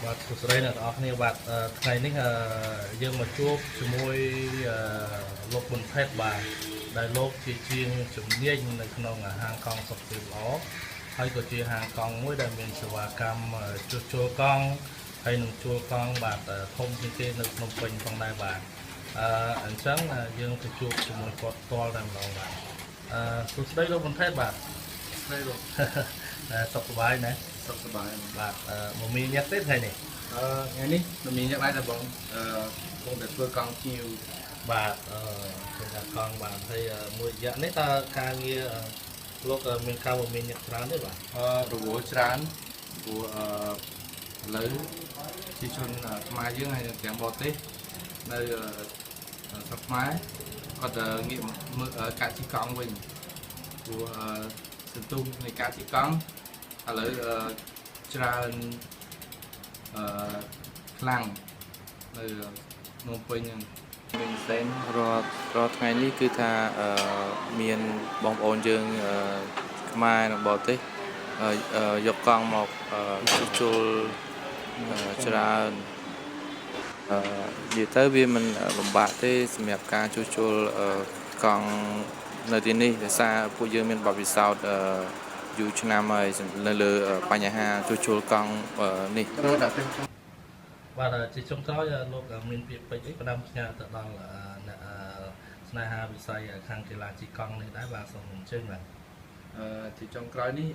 បាទសួស្តីអ្នកទាំងអស់គ្នាបាទថ្ងៃនេះយើងមកជួបជាមួយលោកប៊ុនផេតបាទដែលលោកជាជាងជំនាញនៅក្នុងហាងកង់សុខភាពល្អហើយក៏ជាហាងកង់មួយដែលមានសេវាកម្មជួសជុលកង់ហើយនឹងជួលកង់បាទធំជាងគេនៅភ្នំពេញផងដែរបាទអញ្ចឹងយើងទៅជួបជាមួយគាត់ផ្ទាល់តែម្ដងបាទសួស្តីលោកប៊ុនផេតបាទស្ដីលោកសុខសប្បាយណាសុខសប្បាយបាទមកមានញឹកទេថ្ងៃនេះថ្ងៃនេះមិនមានញឹកដែរតែបងបងតែធ្វើកង់ជាវបាទធ្វើថាកង់បាទហើយមួយរយៈនេះតើការងារលោកមានការមានញឹកច្រើនទេបាទរវល់ច្រើនព្រោះឥឡូវជាជនខ្មែរយើងហើយទាំងបរទេសនៅស្រុកខ្មែរគាត់ងាកមើលការជិះកង់វិញព្រោះសន្ទុះនៃការជិះកង់ឥឡូវច្រើនខ្លាំងនៅភ្នំពេញហ្នឹងមានផ្សេងរាល់ថ្ងៃនេះគឺថាមានបងប្អូនយើងខ្មែរនៅបរទេសយកកង់មកជួសជុលច្រើននិយាយទៅវាមិនលំបាកទេសម្រាប់ការជួសជុលកង់នៅទីនេះដោយសារពួកយើងមានបទពិសោធន៍យូរឆ្នាំហើយនៅលើបញ្ហាជួសជុលកង់នេះបាទជាចុងក្រោយលោកមានពាក្យពេចន៍អីផ្ដាំផ្ញើទៅដល់អ្នកស្នេហាវិស័យខាងកីឡាជិះកង់នេះដែរបាទសូមអញ្ជើញបាទជាចុងក្រោយនេះ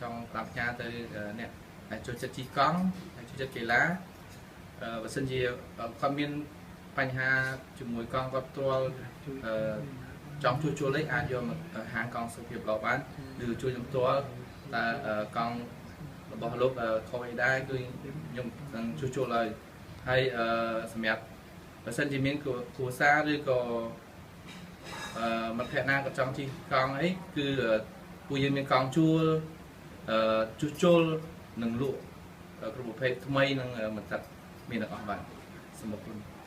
ចង់ផ្ដាំផ្ញើទៅអ្នកដែលចូលចិត្តជិះកង់ហើយចូលចិត្តកីឡាបើសិនជាគាត់មានបញ្ហាជាមួយកង់គាត់ផ្ទាល់ចង់ជួសជុលអីអាចយកមកហាងកង់សុខភាពល្អបានឬជួយខ្ញុំផ្ទាល់តែកង់របស់លោកខុសអីដែរគឺខ្ញុំនឹងជួសជុលហើយសម្រាប់បើសិនជាមានគ្រួសារឬក៏មិត្តភក្តិណាក៏ចង់ជិះកង់អីគឺពួកយើងមានកង់ជួលជួសជុលនិងលក់គ្រប់ប្រភេទថ្មីនិងមិនតាត់មានទាំងអស់បាទសូមអរគុណ